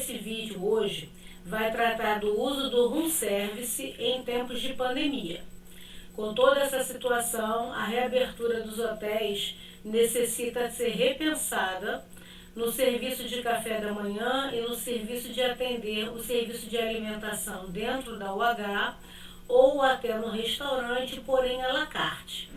esse vídeo hoje vai tratar do uso do room service em tempos de pandemia. Com toda essa situação, a reabertura dos hotéis necessita ser repensada no serviço de café da manhã e no serviço de atender o serviço de alimentação dentro da UH ou até no restaurante, porém à la carte.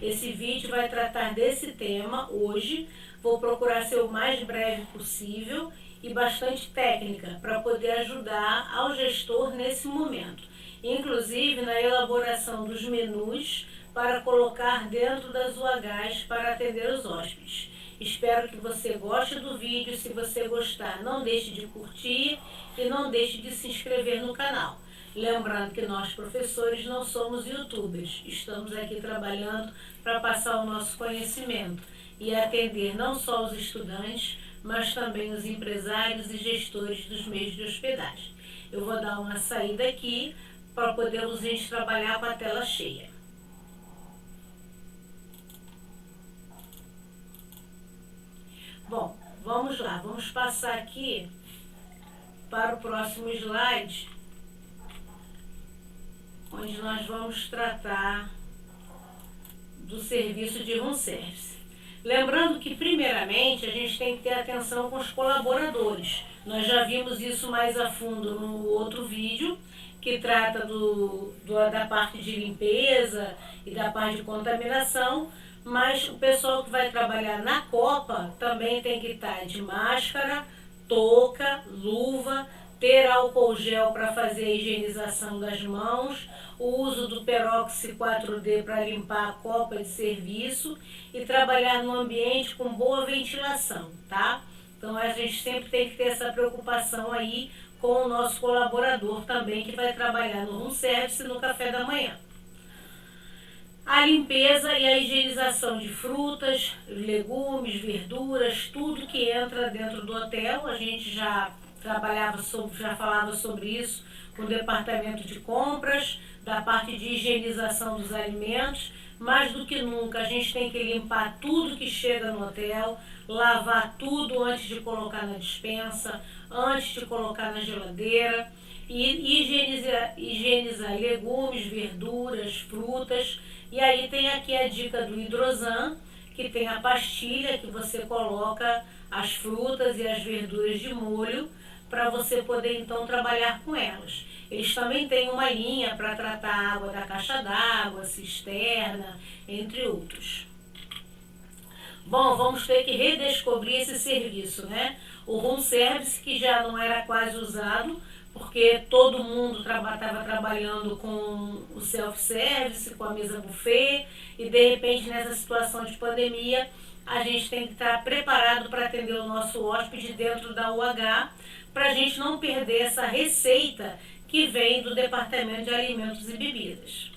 Esse vídeo vai tratar desse tema hoje. Vou procurar ser o mais breve possível e bastante técnica para poder ajudar ao gestor nesse momento, inclusive na elaboração dos menus para colocar dentro das UHs para atender os hóspedes. Espero que você goste do vídeo. Se você gostar, não deixe de curtir e não deixe de se inscrever no canal. Lembrando que nós, professores, não somos youtubers. Estamos aqui trabalhando para passar o nosso conhecimento e atender não só os estudantes, mas também os empresários e gestores dos meios de hospedagem. Eu vou dar uma saída aqui para podermos a gente trabalhar com a tela cheia. Bom, vamos lá, vamos passar aqui para o próximo slide, onde nós vamos tratar do serviço de room service. Lembrando que, primeiramente, a gente tem que ter atenção com os colaboradores. Nós já vimos isso mais a fundo no outro vídeo, que trata da parte de limpeza e da parte de contaminação, mas o pessoal que vai trabalhar na copa também tem que estar de máscara, touca, luva, ter álcool gel para fazer a higienização das mãos, o uso do peróxido 4D para limpar a copa de serviço e trabalhar num ambiente com boa ventilação, tá? Então a gente sempre tem que ter essa preocupação aí com o nosso colaborador também, que vai trabalhar no room service e no café da manhã. A limpeza e a higienização de frutas, legumes, verduras, tudo que entra dentro do hotel. A gente já falava sobre isso com o departamento de compras, da parte de higienização dos alimentos. Mais do que nunca, a gente tem que limpar tudo que chega no hotel, lavar tudo antes de colocar na despensa, antes de colocar na geladeira, e higienizar legumes, verduras, frutas. E aí tem aqui a dica do Hidrosan, que tem a pastilha que você coloca as frutas e as verduras de molho para você poder então trabalhar com elas. Eles também têm uma linha para tratar a água da caixa d'água, cisterna, entre outros. Bom, vamos ter que redescobrir esse serviço, né? O room service, que já não era quase usado, porque todo mundo estava trabalhando com o self-service, com a mesa buffet, e de repente nessa situação de pandemia a gente tem que estar preparado para atender o nosso hóspede dentro da UH, para a gente não perder essa receita que vem do Departamento de Alimentos e Bebidas.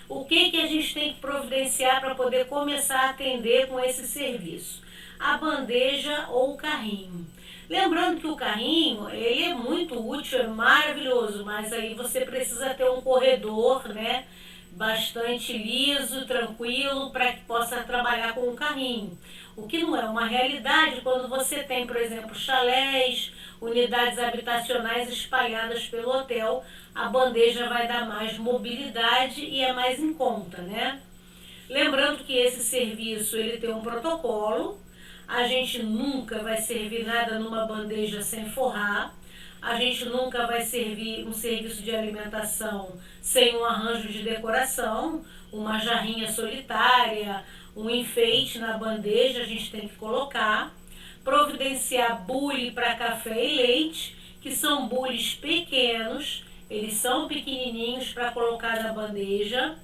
O que a gente tem que providenciar para poder começar a atender com esse serviço? A bandeja ou o carrinho. Lembrando que o carrinho, ele é muito útil, é maravilhoso, mas aí você precisa ter um corredor, né, bastante liso, tranquilo, para que possa trabalhar com o carrinho. O que não é uma realidade quando você tem, por exemplo, chalés, unidades habitacionais espalhadas pelo hotel. A bandeja vai dar mais mobilidade e é mais em conta, né? Lembrando que esse serviço, ele tem um protocolo. A gente nunca vai servir nada numa bandeja sem forrar. A gente nunca vai servir um serviço de alimentação sem um arranjo de decoração, uma jarrinha solitária, um enfeite na bandeja a gente tem que colocar. Providenciar bule para café e leite, que são bules pequenos, eles são pequenininhos para colocar na bandeja.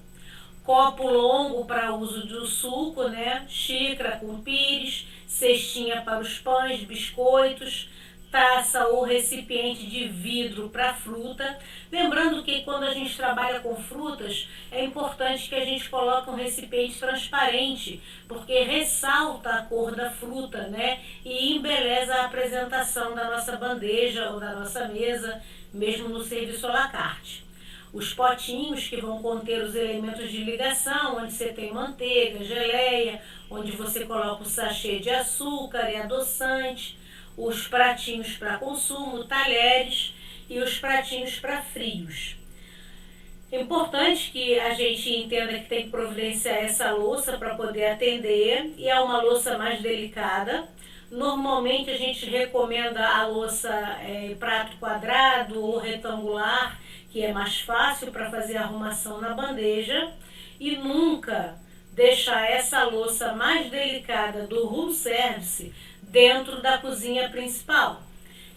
Copo longo para uso do suco, né? Xícara com pires, cestinha para os pães, biscoitos, taça ou recipiente de vidro para fruta. Lembrando que quando a gente trabalha com frutas, é importante que a gente coloque um recipiente transparente, porque ressalta a cor da fruta, né? E embeleza a apresentação da nossa bandeja ou da nossa mesa, mesmo no serviço à la carte. Os potinhos que vão conter os elementos de ligação, onde você tem manteiga, geleia, onde você coloca o sachê de açúcar e adoçante. os pratinhos para consumo, talheres e os pratinhos para frios. É importante que a gente entenda que tem que providenciar essa louça para poder atender, e é uma louça mais delicada. Normalmente a gente recomenda a louça prato quadrado ou retangular, que é mais fácil para fazer a arrumação na bandeja, e nunca deixar essa louça mais delicada do room service dentro da cozinha principal.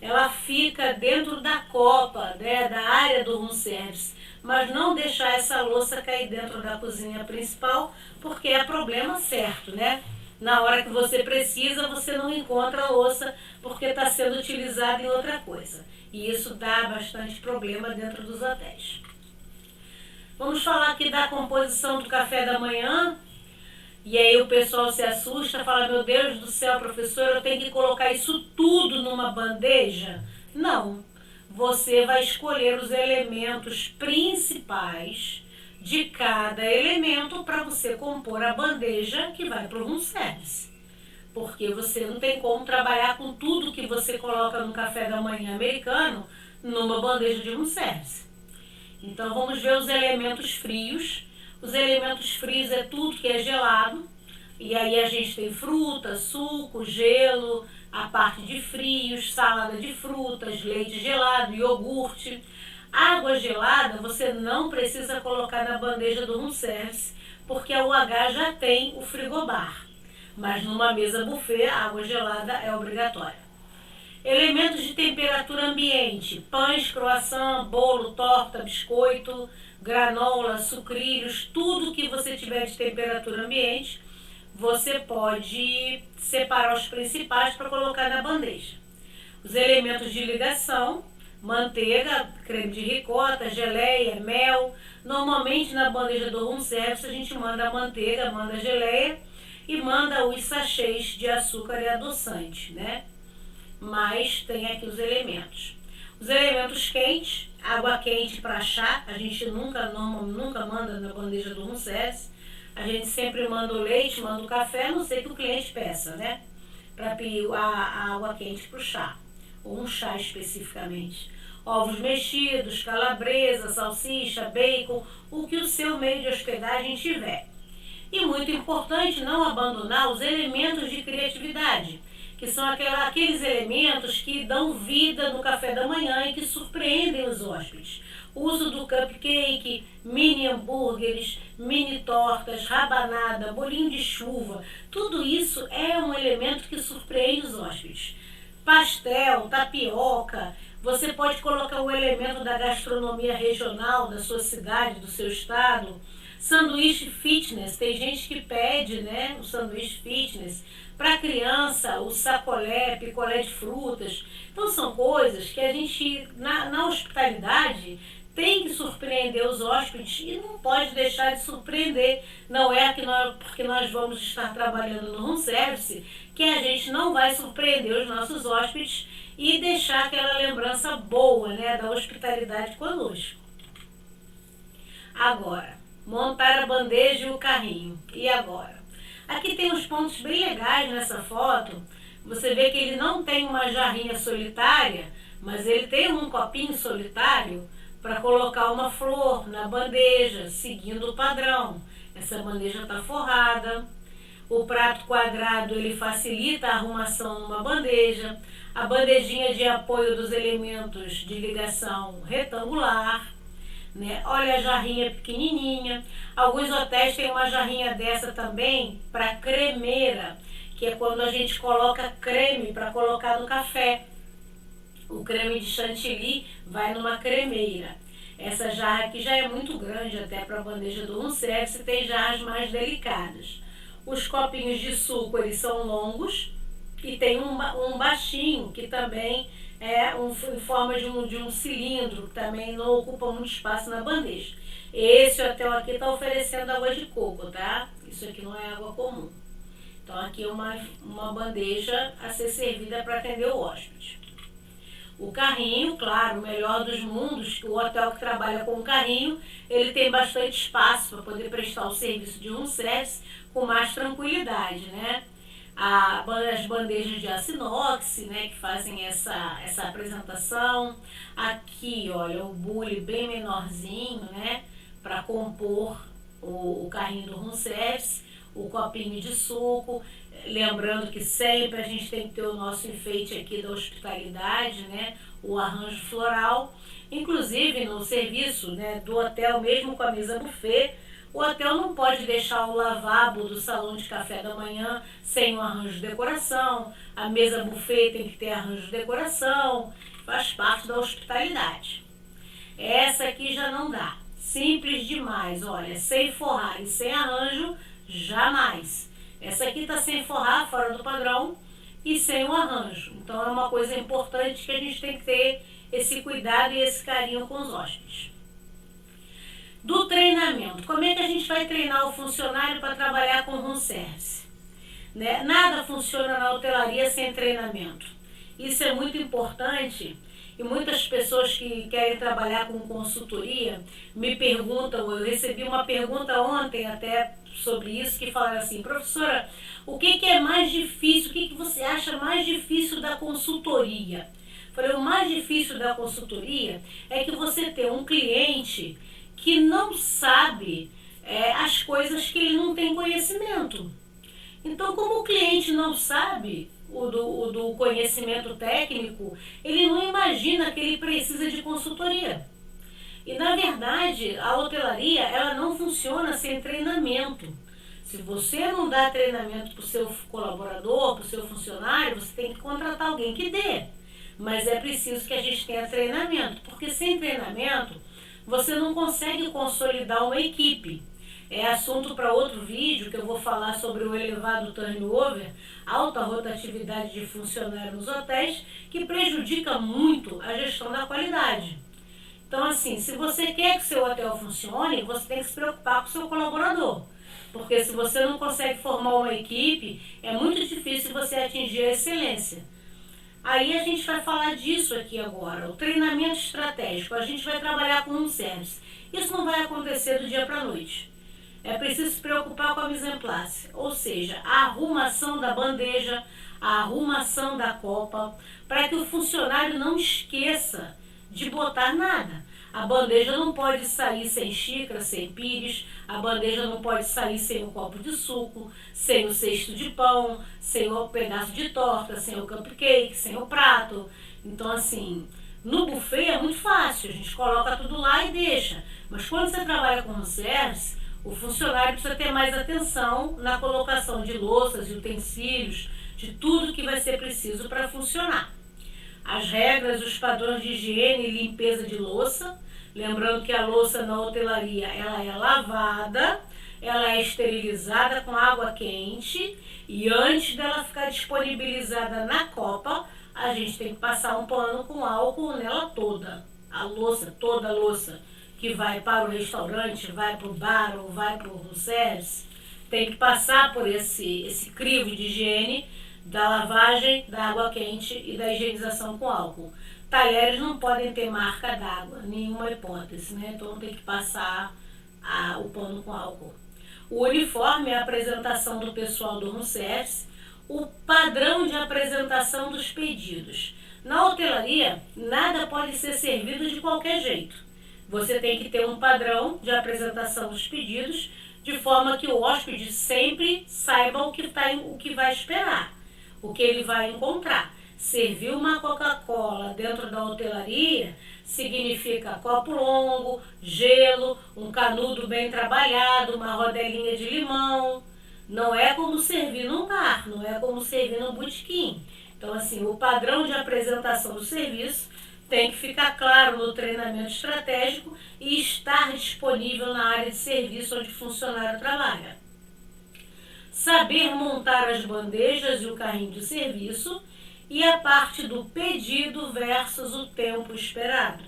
Ela fica dentro da copa, né, da área do room service, mas não deixar essa louça cair dentro da cozinha principal, porque é problema certo, né? Na hora que você precisa, você não encontra a louça porque está sendo utilizada em outra coisa. E isso dá bastante problema dentro dos hotéis. Vamos falar aqui da composição do café da manhã. E aí o pessoal se assusta, fala, meu Deus do céu, professor, eu tenho que colocar isso tudo numa bandeja? Não. Você vai escolher os elementos principais de cada elemento para você compor a bandeja que vai para o room service. Porque você não tem como trabalhar com tudo que você coloca no café da manhã americano numa bandeja de room service. Então vamos ver os elementos frios. Os elementos frios é tudo que é gelado. E aí a gente tem fruta, suco, gelo, a parte de frios, salada de frutas, leite gelado, iogurte. Água gelada você não precisa colocar na bandeja do room service, porque a UH já tem o frigobar. Mas numa mesa buffet, a água gelada é obrigatória. Elementos de temperatura ambiente: pães, croissant, bolo, torta, biscoito, granola, sucrilhos, tudo que você tiver de temperatura ambiente, você pode separar os principais para colocar na bandeja. Os elementos de ligação: manteiga, creme de ricota, geleia, mel. Normalmente na bandeja do room service a gente manda a manteiga, manda a geleia e manda os sachês de açúcar e adoçante, né? Mas tem aqui os elementos. Os elementos quentes: água quente para chá, a gente nunca manda na bandeja do room service. A gente sempre manda o leite, manda o café, a não sei que o cliente peça, né? Para pedir a água quente para o chá, ou um chá especificamente. Ovos mexidos, calabresa, salsicha, bacon, o que o seu meio de hospedagem tiver. E muito importante não abandonar os elementos de criatividade, que são aqueles elementos que dão vida no café da manhã e que surpreendem os hóspedes. O uso do cupcake, mini hambúrgueres, mini tortas, rabanada, bolinho de chuva, tudo isso é um elemento que surpreende os hóspedes. Pastel, tapioca, você pode colocar um elemento da gastronomia regional da sua cidade, do seu estado. Sanduíche fitness, tem gente que pede, né, o sanduíche fitness. Para criança, o sacolé, picolé de frutas. Então são coisas que a gente, na hospitalidade, tem que surpreender os hóspedes e não pode deixar de surpreender. Não é porque nós vamos estar trabalhando no room service que a gente não vai surpreender os nossos hóspedes e deixar aquela lembrança boa, né, da hospitalidade conosco. Agora, montar a bandeja e o carrinho. E agora? Aqui tem uns pontos bem legais nessa foto. Você vê que ele não tem uma jarrinha solitária, mas ele tem um copinho solitário para colocar uma flor na bandeja, seguindo o padrão. Essa bandeja está forrada. O prato quadrado ele facilita a arrumação numa bandeja. A bandejinha de apoio dos elementos de ligação retangular. Né? Olha a jarrinha pequenininha. Alguns hotéis têm uma jarrinha dessa também para cremeira, que é quando a gente coloca creme para colocar no café. O creme de chantilly vai numa cremeira. Essa jarra aqui já é muito grande até para a bandeja do room service, tem jarras mais delicadas. Os copinhos de suco eles são longos e tem um baixinho que também é em forma de um cilindro, que também não ocupa muito espaço na bandeja. Esse hotel aqui está oferecendo água de coco, tá? Isso aqui não é água comum. Então aqui é uma bandeja a ser servida para atender o hóspede. O carrinho, claro, o melhor dos mundos, o hotel que trabalha com o carrinho, ele tem bastante espaço para poder prestar o serviço de room service com mais tranquilidade, né? as bandejas de aço inox, né, que fazem essa apresentação. Aqui, olha, o bule bem menorzinho, né, para compor o carrinho do room service, o copinho de suco. Lembrando que sempre a gente tem que ter o nosso enfeite aqui da hospitalidade, né, o arranjo floral. Inclusive no serviço, né, do hotel, mesmo com a mesa buffet, o hotel não pode deixar o lavabo do salão de café da manhã sem um arranjo de decoração. A mesa buffet tem que ter arranjo de decoração, faz parte da hospitalidade. Essa aqui já não dá. Simples demais, olha, sem forrar e sem arranjo, jamais. Essa aqui está sem forrar, fora do padrão, e sem o arranjo. Então é uma coisa importante que a gente tem que ter esse cuidado e esse carinho com os hóspedes. Do treinamento, como é que a gente vai treinar o funcionário para trabalhar com room service? Né? Nada funciona na hotelaria sem treinamento. Isso é muito importante e muitas pessoas que querem trabalhar com consultoria me perguntam, eu recebi uma pergunta ontem até sobre isso, que falaram assim: professora, o que é mais difícil, o que você acha mais difícil da consultoria? Eu falei, o mais difícil da consultoria é que você tem um cliente que não sabe as coisas que ele não tem conhecimento. Então, como o cliente não sabe o do conhecimento técnico, ele não imagina que ele precisa de consultoria. E, na verdade, a hotelaria ela não funciona sem treinamento. Se você não dá treinamento para o seu colaborador, para o seu funcionário, você tem que contratar alguém que dê. Mas é preciso que a gente tenha treinamento, porque sem treinamento você não consegue consolidar uma equipe. É assunto para outro vídeo que eu vou falar sobre o elevado turnover, alta rotatividade de funcionários nos hotéis, que prejudica muito a gestão da qualidade. Então, assim, se você quer que seu hotel funcione, você tem que se preocupar com o seu colaborador. Porque se você não consegue formar uma equipe, é muito difícil você atingir a excelência. Aí a gente vai falar disso aqui agora, o treinamento estratégico. A gente vai trabalhar com um service. Isso não vai acontecer do dia para a noite. É preciso se preocupar com a mise en place, ou seja, a arrumação da bandeja, a arrumação da copa, para que o funcionário não esqueça de botar nada. A bandeja não pode sair sem xícara, sem pires, a bandeja não pode sair sem um copo de suco, sem o cesto de pão, sem o pedaço de torta, sem o cupcake, sem o prato. Então, assim, no buffet é muito fácil, a gente coloca tudo lá e deixa. Mas quando você trabalha com service, o funcionário precisa ter mais atenção na colocação de louças e utensílios, de tudo que vai ser preciso para funcionar. As regras, os padrões de higiene e limpeza de louça. Lembrando que a louça na hotelaria ela é lavada, ela é esterilizada com água quente e antes dela ficar disponibilizada na copa, a gente tem que passar um pano com álcool nela toda. A louça, toda a louça que vai para o restaurante, vai para o bar ou vai para o room service, tem que passar por esse crivo de higiene da lavagem, da água quente e da higienização com álcool. Talheres não podem ter marca d'água, nenhuma hipótese, né? Então tem que passar o pano com álcool. O uniforme é a apresentação do pessoal do room service, o padrão de apresentação dos pedidos. Na hotelaria, nada pode ser servido de qualquer jeito. Você tem que ter um padrão de apresentação dos pedidos, de forma que o hóspede sempre saiba o que vai esperar, o que ele vai encontrar. Servir uma Coca-Cola dentro da hotelaria significa copo longo, gelo, um canudo bem trabalhado, uma rodelinha de limão. Não é como servir num bar, não é como servir num botequim. Então, assim, o padrão de apresentação do serviço tem que ficar claro no treinamento estratégico e estar disponível na área de serviço onde o funcionário trabalha. Saber montar as bandejas e o carrinho de serviço e a parte do pedido versus o tempo esperado.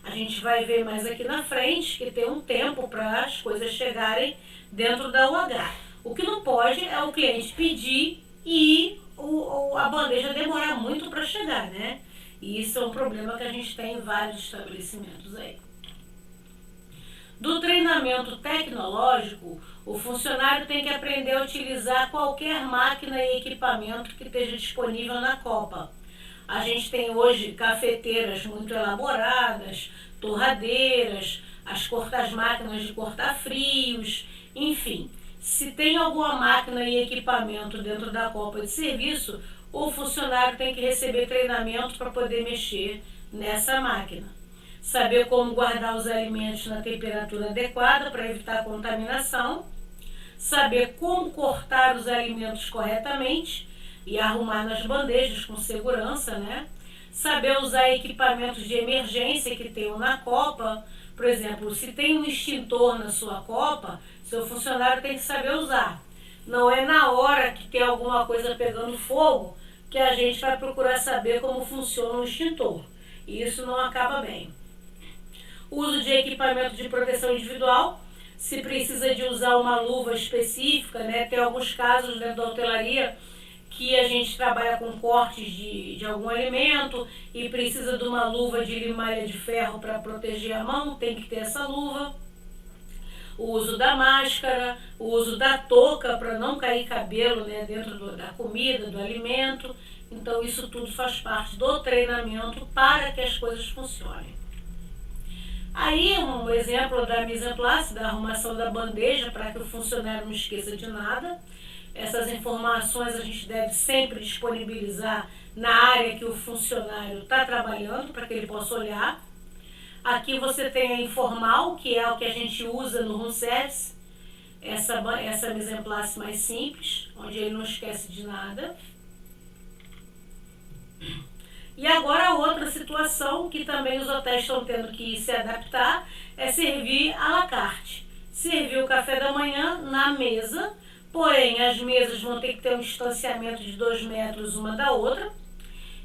A gente vai ver mais aqui na frente que tem um tempo para as coisas chegarem dentro da UH. O que não pode é o cliente pedir e a bandeja demorar muito para chegar, né? E isso é um problema que a gente tem em vários estabelecimentos aí. Do treinamento tecnológico, o funcionário tem que aprender a utilizar qualquer máquina e equipamento que esteja disponível na copa. A gente tem hoje cafeteiras muito elaboradas, torradeiras, as máquinas de cortar frios, enfim. Se tem alguma máquina e equipamento dentro da copa de serviço, o funcionário tem que receber treinamento para poder mexer nessa máquina. Saber como guardar os alimentos na temperatura adequada para evitar contaminação. Saber como cortar os alimentos corretamente e arrumar nas bandejas com segurança, né? Saber usar equipamentos de emergência que tenham na copa. Por exemplo, se tem um extintor na sua copa, seu funcionário tem que saber usar. Não é na hora que tem alguma coisa pegando fogo que a gente vai procurar saber como funciona o extintor. E isso não acaba bem. Uso de equipamento de proteção individual. Se precisa de usar uma luva específica, né? Tem alguns casos dentro da hotelaria que a gente trabalha com cortes de algum alimento e precisa de uma luva de limalha de ferro para proteger a mão, tem que ter essa luva. O uso da máscara, o uso da touca para não cair cabelo, né, dentro da comida, do alimento. Então isso tudo faz parte do treinamento para que as coisas funcionem. Aí um exemplo da mise en place, da arrumação da bandeja para que o funcionário não esqueça de nada. Essas informações a gente deve sempre disponibilizar na área que o funcionário está trabalhando para que ele possa olhar. Aqui você tem a informal, que é o que a gente usa no room service, essa mise en place mais simples, onde ele não esquece de nada. E agora a outra situação que também os hotéis estão tendo que se adaptar é servir à la carte. Servir o café da manhã na mesa, porém as mesas vão ter que ter um distanciamento de 2 metros uma da outra.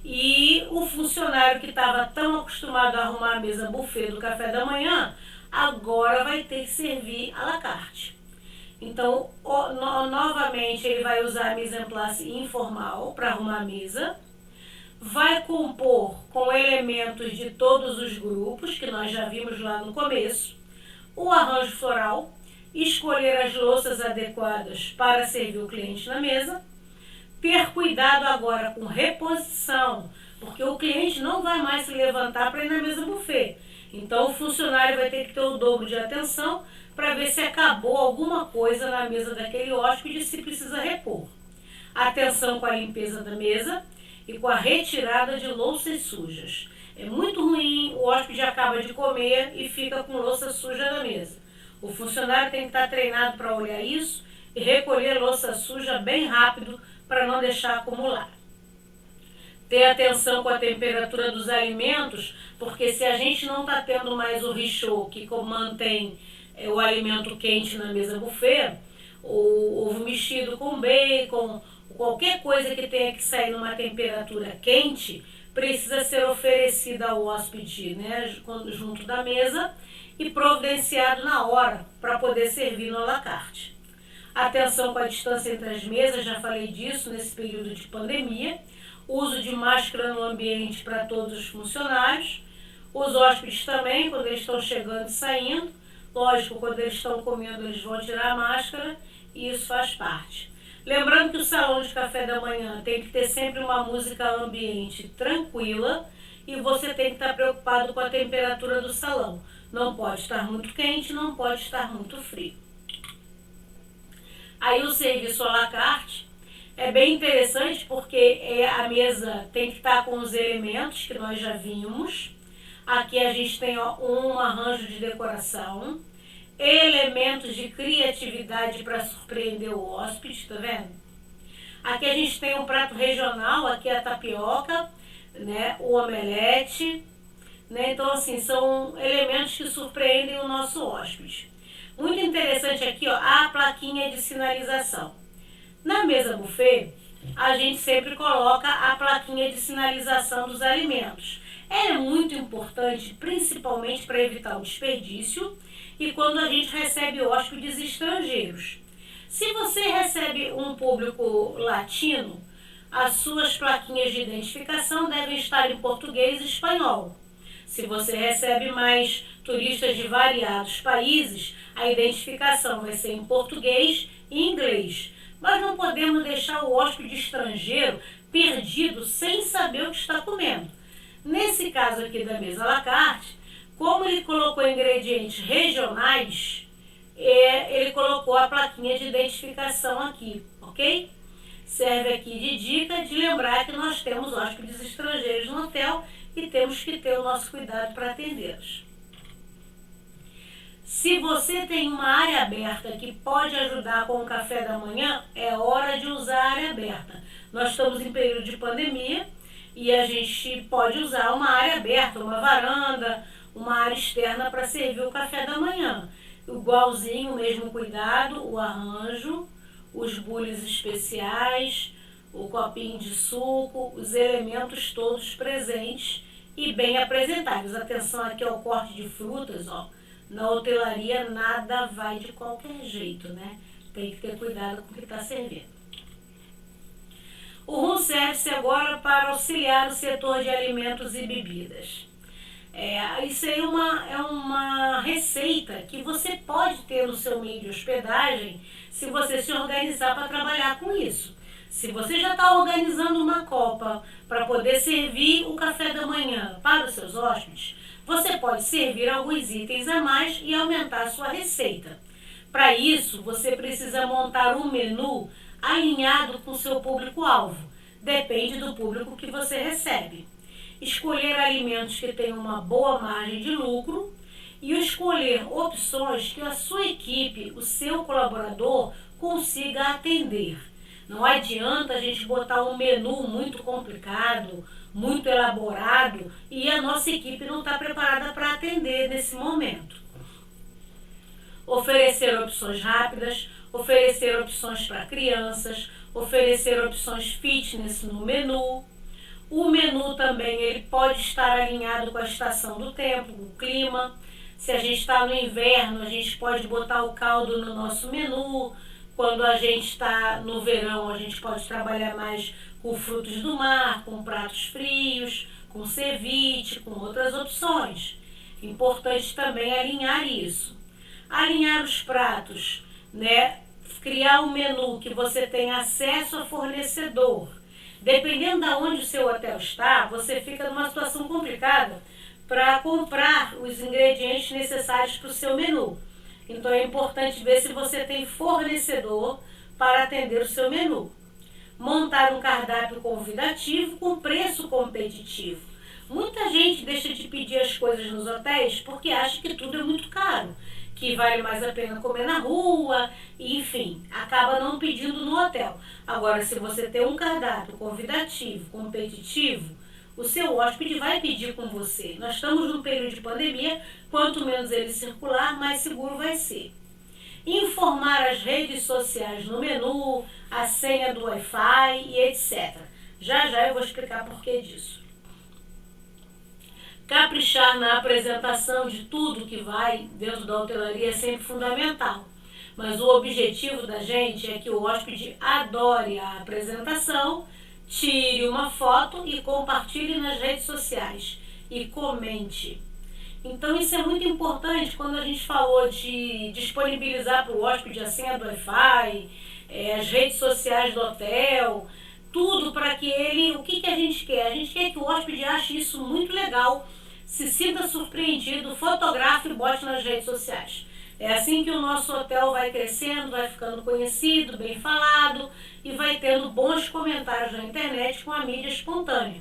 E o funcionário que estava tão acostumado a arrumar a mesa buffet do café da manhã, agora vai ter que servir à la carte. Então, novamente, ele vai usar a mise en place informal para arrumar a mesa. Vai compor com elementos de todos os grupos, que nós já vimos lá no começo, o arranjo floral, escolher as louças adequadas para servir o cliente na mesa, ter cuidado agora com reposição, porque o cliente não vai mais se levantar para ir na mesa buffet. Então o funcionário vai ter que ter o dobro de atenção para ver se acabou alguma coisa na mesa daquele hóspede e se precisa repor. Atenção com a limpeza da mesa e com a retirada de louças sujas. É muito ruim, o hóspede acaba de comer e fica com louça suja na mesa. O funcionário tem que estar treinado para olhar isso e recolher louça suja bem rápido para não deixar acumular. Ter atenção com a temperatura dos alimentos, porque se a gente não está tendo mais o richô que mantém o alimento quente na mesa buffet, o ovo mexido com bacon, qualquer coisa que tenha que sair numa temperatura quente, precisa ser oferecida ao hóspede, né, junto da mesa e providenciado na hora para poder servir no à la carte. Atenção com a distância entre as mesas, já falei disso nesse período de pandemia. Uso de máscara no ambiente para todos os funcionários. Os hóspedes também, quando eles estão chegando e saindo. Lógico, quando eles estão comendo, eles vão tirar a máscara e isso faz parte. Lembrando que o salão de café da manhã tem que ter sempre uma música ambiente tranquila e você tem que estar preocupado com a temperatura do salão. Não pode estar muito quente, não pode estar muito frio. Aí o serviço à la carte é bem interessante porque a mesa tem que estar com os elementos que nós já vimos. Aqui a gente tem um arranjo de decoração, elementos de criatividade para surpreender o hóspede, tá vendo? Aqui a gente tem um prato regional, aqui é a tapioca, né, o omelete, né? Então assim, são elementos que surpreendem o nosso hóspede. Muito interessante aqui, ó, a plaquinha de sinalização. Na mesa buffet, a gente sempre coloca a plaquinha de sinalização dos alimentos. Ela é muito importante, principalmente para evitar o desperdício e quando a gente recebe hóspedes estrangeiros. Se você recebe um público latino, as suas plaquinhas de identificação devem estar em português e espanhol. Se você recebe mais turistas de variados países, a identificação vai ser em português e inglês. Mas não podemos deixar o hóspede estrangeiro perdido sem saber o que está comendo. Nesse caso aqui da mesa à la carte, como ele colocou ingredientes regionais, ele colocou a plaquinha de identificação aqui, ok? Serve aqui de dica de lembrar que nós temos hóspedes estrangeiros no hotel e temos que ter o nosso cuidado para atendê-los. Se você tem uma área aberta que pode ajudar com o café da manhã, é hora de usar a área aberta. Nós estamos em período de pandemia e a gente pode usar uma área aberta, uma varanda, uma área externa para servir o café da manhã. Igualzinho, o mesmo cuidado, o arranjo, os bules especiais, o copinho de suco, os elementos todos presentes e bem apresentados. Atenção aqui ao corte de frutas, ó. Na hotelaria nada vai de qualquer jeito, né? Tem que ter cuidado com o que está servindo. O room service agora para auxiliar o setor de alimentos e bebidas. Isso aí é uma receita que você pode ter no seu meio de hospedagem se você se organizar para trabalhar com isso. Se você já está organizando uma copa para poder servir o café da manhã para os seus hóspedes, você pode servir alguns itens a mais e aumentar a sua receita. Para isso, você precisa montar um menu alinhado com o seu público-alvo. Depende do público que você recebe. Escolher alimentos que tenham uma boa margem de lucro e escolher opções que a sua equipe, o seu colaborador, consiga atender. Não adianta a gente botar um menu muito complicado, muito elaborado e a nossa equipe não está preparada para atender nesse momento. Oferecer opções rápidas, oferecer opções para crianças, oferecer opções fitness no menu. O menu também ele pode estar alinhado com a estação do tempo, com o clima. Se a gente está no inverno, a gente pode botar o caldo no nosso menu. Quando a gente está no verão, a gente pode trabalhar mais com frutos do mar, com pratos frios, com ceviche, com outras opções. Importante também alinhar isso. Alinhar os pratos, né? Criar um menu que você tenha acesso a fornecedor. Dependendo de onde o seu hotel está, você fica numa situação complicada para comprar os ingredientes necessários para o seu menu. Então é importante ver se você tem fornecedor para atender o seu menu. Montar um cardápio convidativo com preço competitivo. Muita gente deixa de pedir as coisas nos hotéis porque acha que tudo é muito caro, que vale mais a pena comer na rua, e, enfim, acaba não pedindo no hotel. Agora, se você tem um cardápio convidativo, competitivo, o seu hóspede vai pedir com você. Nós estamos num período de pandemia, quanto menos ele circular, mais seguro vai ser. Informar as redes sociais no menu, a senha do Wi-Fi e etc. Já eu vou explicar por que disso. Caprichar na apresentação de tudo que vai dentro da hotelaria é sempre fundamental. Mas o objetivo da gente é que o hóspede adore a apresentação, tire uma foto e compartilhe nas redes sociais e comente. Então isso é muito importante quando a gente falou de disponibilizar para o hóspede a senha do Wi-Fi, as redes sociais do hotel, tudo para que ele... O que a gente quer? A gente quer que o hóspede ache isso muito legal, se sinta surpreendido, fotografe e bote nas redes sociais. É assim que o nosso hotel vai crescendo, vai ficando conhecido, bem falado e vai tendo bons comentários na internet com a mídia espontânea.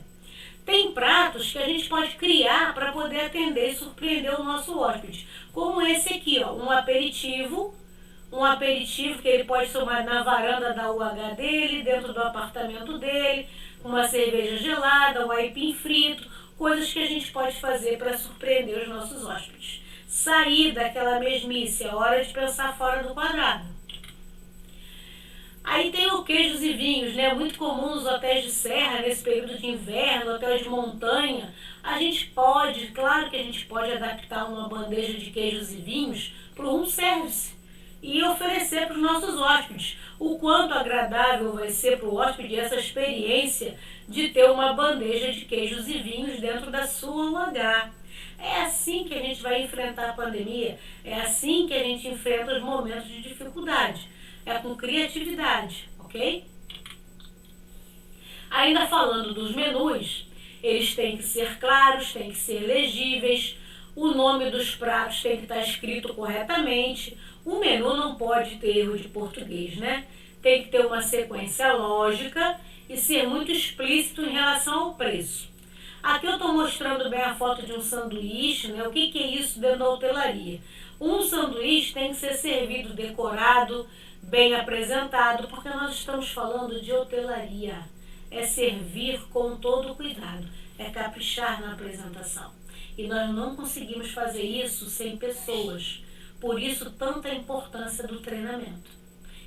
Tem pratos que a gente pode criar para poder atender e surpreender o nosso hóspede, como esse aqui, ó, um aperitivo que ele pode tomar na varanda da UH dele, dentro do apartamento dele, uma cerveja gelada, um aipim frito, coisas que a gente pode fazer para surpreender os nossos hóspedes. Sair daquela mesmice, é hora de pensar fora do quadrado. Aí tem o queijos e vinhos, né? Muito comum nos hotéis de serra, nesse período de inverno, hotéis de montanha. A gente pode, claro que a gente pode adaptar uma bandeja de queijos e vinhos para o room service e oferecer para os nossos hóspedes. O quanto agradável vai ser para o hóspede essa experiência de ter uma bandeja de queijos e vinhos dentro da sua UH. É assim que a gente vai enfrentar a pandemia, é assim que a gente enfrenta os momentos de dificuldade. É com criatividade, ok? Ainda falando dos menus, eles têm que ser claros, têm que ser legíveis, o nome dos pratos tem que estar escrito corretamente, o menu não pode ter erro de português, né? Tem que ter uma sequência lógica e ser muito explícito em relação ao preço. Aqui eu estou mostrando bem a foto de um sanduíche, né? O que é isso dentro da hotelaria? Um sanduíche tem que ser servido decorado, bem apresentado, porque nós estamos falando de hotelaria. É servir com todo cuidado, é caprichar na apresentação. E nós não conseguimos fazer isso sem pessoas. Por isso, tanta importância do treinamento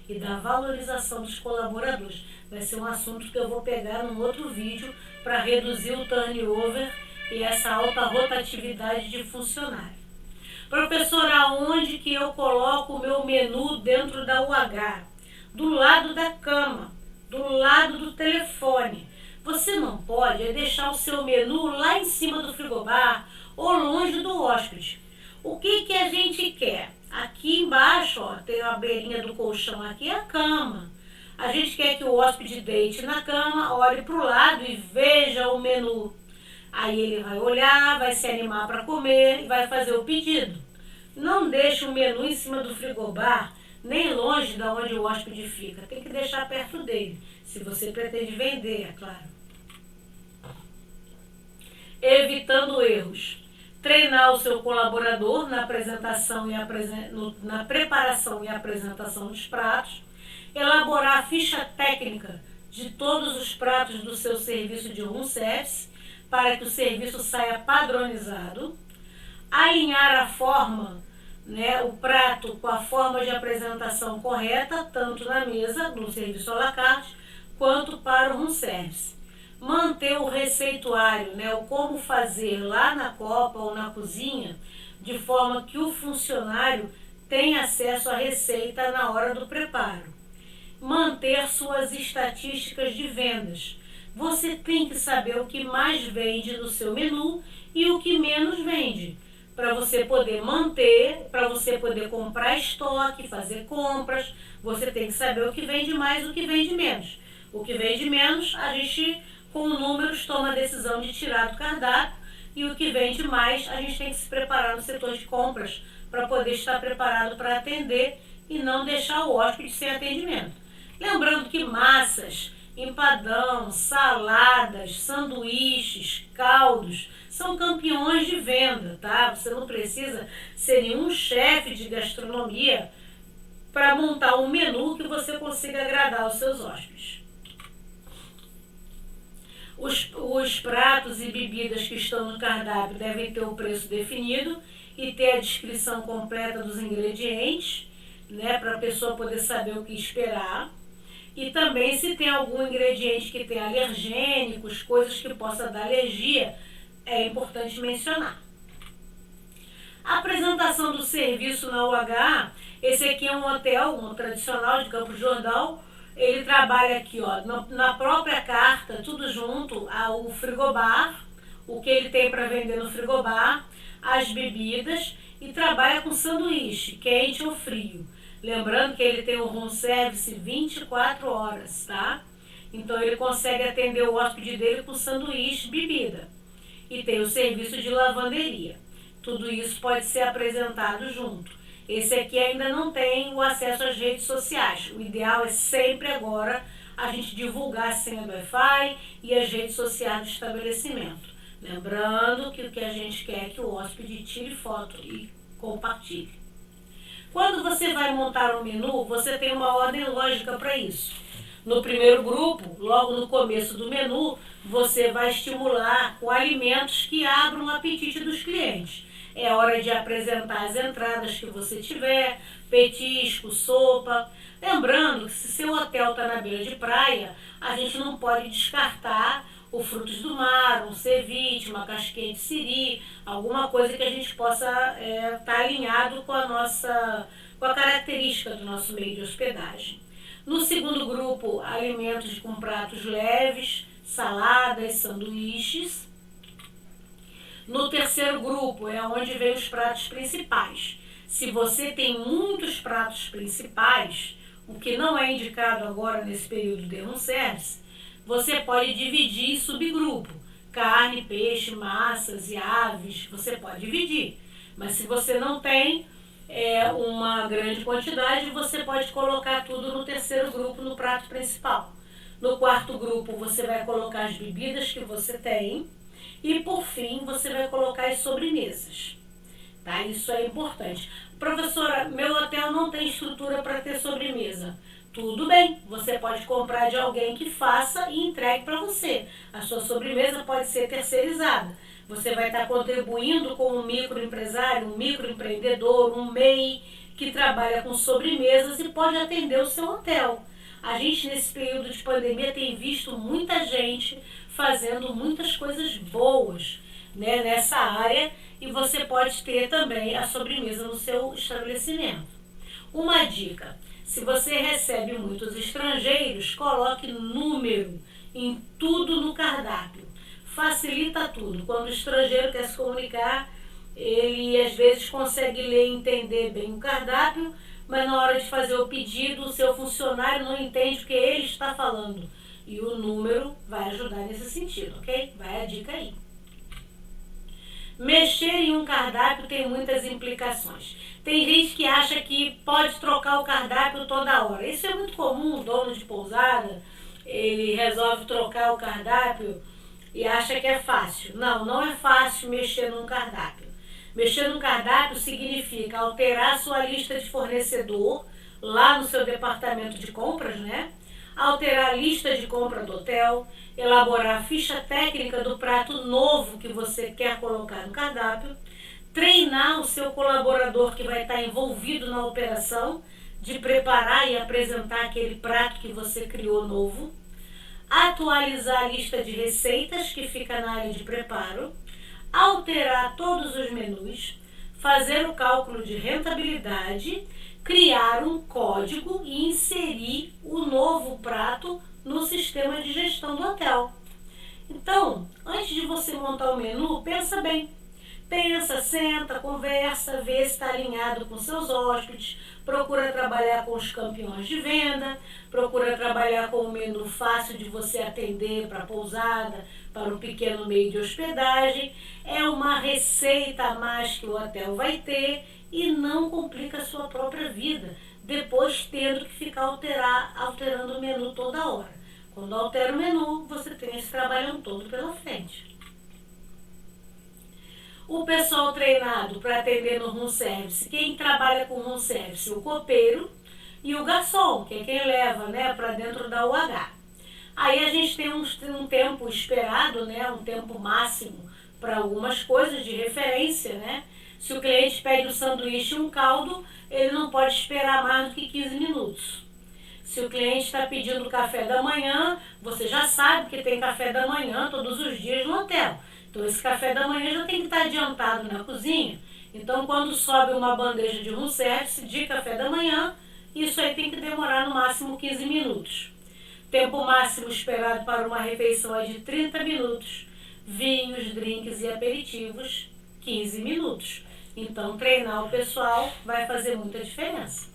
e da valorização dos colaboradores. Vai ser um assunto que eu vou pegar num outro vídeo para reduzir o turnover e essa alta rotatividade de funcionário. Professor, aonde que eu coloco o meu menu dentro da UH? Do lado da cama, do lado do telefone. Você não pode deixar o seu menu lá em cima do frigobar ou longe do hóspede. O que a gente quer? Aqui embaixo, ó, tem a beirinha do colchão, aqui é a cama. A gente quer que o hóspede deite na cama, olhe para o lado e veja o menu. Aí ele vai olhar, vai se animar para comer e vai fazer o pedido. Não deixe o menu em cima do frigobar, nem longe de onde o hóspede fica. Tem que deixar perto dele, se você pretende vender, é claro. Evitando erros. Treinar o seu colaborador na apresentação e na preparação e apresentação dos pratos. Elaborar a ficha técnica de todos os pratos do seu serviço de room service para que o serviço saia padronizado. Alinhar a forma, o prato com a forma de apresentação correta, tanto na mesa, no serviço à la carte, quanto para o room service. Manter o receituário, o como fazer lá na copa ou na cozinha, de forma que o funcionário tenha acesso à receita na hora do preparo. Manter suas estatísticas de vendas. Você tem que saber o que mais vende no seu menu e o que menos vende, para você poder manter, para você poder comprar estoque, fazer compras. Você tem que saber o que vende mais e o que vende menos. O que vende menos, a gente, com números, toma a decisão de tirar do cardápio, e o que vende mais, a gente tem que se preparar no setor de compras para poder estar preparado para atender e não deixar o hóspede sem atendimento. Lembrando que massas, empadão, saladas, sanduíches, caldos são campeões de venda, tá? Você não precisa ser nenhum chefe de gastronomia para montar um menu que você consiga agradar os seus hóspedes. Os pratos e bebidas que estão no cardápio devem ter o preço definido e ter a descrição completa dos ingredientes, para a pessoa poder saber o que esperar. E também, se tem algum ingrediente que tem alergênicos, coisas que possa dar alergia, é importante mencionar. A apresentação do serviço na UH, esse aqui é um hotel, um tradicional de Campos do Jordão. Ele trabalha aqui, ó, na própria carta, tudo junto, ao frigobar, o que ele tem para vender no frigobar, as bebidas, e trabalha com sanduíche, quente ou frio. Lembrando que ele tem o room service 24 horas, tá? Então ele consegue atender o hóspede dele com sanduíche e bebida. E tem o serviço de lavanderia. Tudo isso pode ser apresentado junto. Esse aqui ainda não tem o acesso às redes sociais. O ideal é sempre agora a gente divulgar a senha do Wi-Fi e as redes sociais do estabelecimento. Lembrando que o que a gente quer é que o hóspede tire foto e compartilhe. Quando você vai montar um menu, você tem uma ordem lógica para isso. No primeiro grupo, logo no começo do menu, você vai estimular com alimentos que abram o apetite dos clientes. É hora de apresentar as entradas que você tiver, petisco, sopa. Lembrando que se seu hotel está na beira de praia, a gente não pode descartar o frutos do mar, um ceviche, uma casquinha de siri, alguma coisa que a gente possa estar alinhado com a característica do nosso meio de hospedagem. No segundo grupo, alimentos com pratos leves, saladas, sanduíches. No terceiro grupo é onde vem os pratos principais. Se você tem muitos pratos principais, o que não é indicado agora nesse período de room service, você pode dividir em subgrupo. Carne, peixe, massas e aves, você pode dividir. Mas se você não tem uma grande quantidade, você pode colocar tudo no terceiro grupo, no prato principal. No quarto grupo, você vai colocar as bebidas que você tem. E, por fim, você vai colocar as sobremesas. Tá? Isso é importante. Professora, meu hotel não tem estrutura para ter sobremesa. Tudo bem, você pode comprar de alguém que faça e entregue para você. A sua sobremesa pode ser terceirizada. Você vai estar contribuindo com um microempresário, um microempreendedor, um MEI que trabalha com sobremesas e pode atender o seu hotel. A gente, nesse período de pandemia, tem visto muita gente fazendo muitas coisas boas, né, nessa área, e você pode ter também a sobremesa no seu estabelecimento. Uma dica: se você recebe muitos estrangeiros, coloque número em tudo no cardápio. Facilita tudo. Quando o estrangeiro quer se comunicar, ele às vezes consegue ler e entender bem o cardápio, mas na hora de fazer o pedido, o seu funcionário não entende o que ele está falando. E o número vai ajudar nesse sentido, ok? Vai a dica aí. Mexer em um cardápio tem muitas implicações. Tem gente que acha que pode trocar o cardápio toda hora. Isso é muito comum, o dono de pousada, ele resolve trocar o cardápio e acha que é fácil. Não, não é fácil mexer num cardápio. Mexer num cardápio significa alterar a sua lista de fornecedor lá no seu departamento de compras, né? Alterar a lista de compra do hotel, elaborar a ficha técnica do prato novo que você quer colocar no cardápio, treinar o seu colaborador que vai estar envolvido na operação de preparar e apresentar aquele prato que você criou novo, atualizar a lista de receitas que fica na área de preparo, alterar todos os menus, fazer o cálculo de rentabilidade, criar um código e inserir o novo prato no sistema de gestão do hotel. Então, antes de você montar o menu, pensa bem. Pensa, senta, conversa, vê se está alinhado com seus hóspedes, procura trabalhar com os campeões de venda, procura trabalhar com um menu fácil de você atender para a pousada, para um pequeno meio de hospedagem. É uma receita a mais que o hotel vai ter e não complica a sua própria vida, depois tendo que ficar alterando o menu toda hora. Quando altera o menu, você tem esse trabalho todo pela frente. O pessoal treinado para atender no room service, quem trabalha com room service? O copeiro e o garçom, que é quem leva, né, para dentro da UH. Aí a gente tem um tempo esperado, né, um tempo máximo para algumas coisas de referência, né? Se o cliente pede um sanduíche e um caldo, ele não pode esperar mais do que 15 minutos. Se o cliente está pedindo café da manhã, você já sabe que tem café da manhã todos os dias no hotel. Então esse café da manhã já tem que estar adiantado na cozinha. Então quando sobe uma bandeja de room service de café da manhã, isso aí tem que demorar no máximo 15 minutos. Tempo máximo esperado para uma refeição é de 30 minutos. Vinhos, drinks e aperitivos, 15 minutos. Então treinar o pessoal vai fazer muita diferença.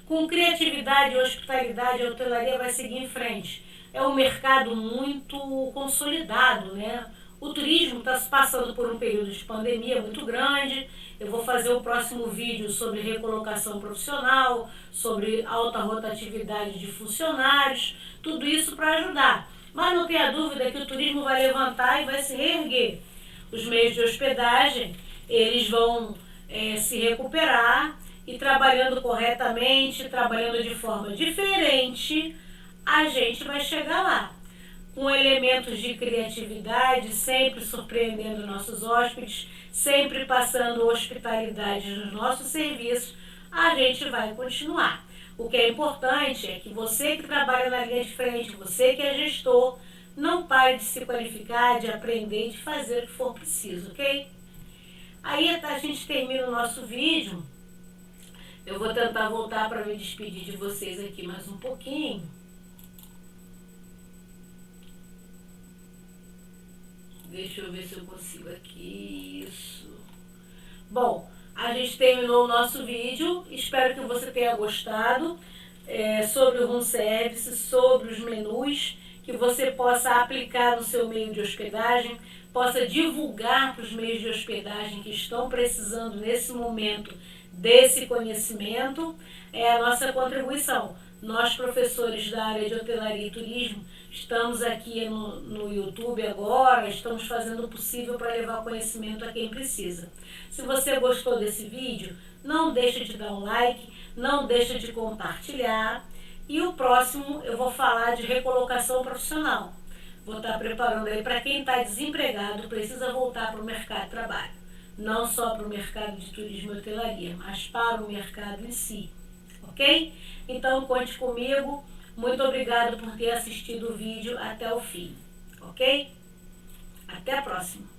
Com criatividade, hospitalidade, a hotelaria vai seguir em frente. É um mercado muito consolidado, né? O turismo está se passando por um período de pandemia muito grande. Eu vou fazer o próximo vídeo sobre recolocação profissional, sobre alta rotatividade de funcionários, tudo isso para ajudar. Mas não tenha dúvida que o turismo vai levantar e vai se reerguer. Os meios de hospedagem, eles vão se recuperar e trabalhando corretamente, trabalhando de forma diferente, a gente vai chegar lá. Com elementos de criatividade, sempre surpreendendo nossos hóspedes, sempre passando hospitalidade nos nossos serviços, a gente vai continuar. O que é importante é que você que trabalha na linha de frente, você que é gestor, não pare de se qualificar, de aprender e de fazer o que for preciso, ok? Aí a gente termina o nosso vídeo. Eu vou tentar voltar para me despedir de vocês aqui mais um pouquinho. Deixa eu ver se eu consigo aqui. Isso. Bom, a gente terminou o nosso vídeo. Espero que você tenha gostado sobre o room service, sobre os menus, que você possa aplicar no seu meio de hospedagem, possa divulgar para os meios de hospedagem que estão precisando nesse momento desse conhecimento. É a nossa contribuição. Nós, professores da área de hotelaria e turismo, estamos aqui no YouTube agora, estamos fazendo o possível para levar conhecimento a quem precisa. Se você gostou desse vídeo, não deixe de dar um like, não deixe de compartilhar. E o próximo eu vou falar de recolocação profissional. Vou estar preparando aí para quem está desempregado, precisa voltar para o mercado de trabalho. Não só para o mercado de turismo e hotelaria, mas para o mercado em si. Ok? Então conte comigo. Muito obrigado por ter assistido o vídeo até o fim. Ok? Até a próxima.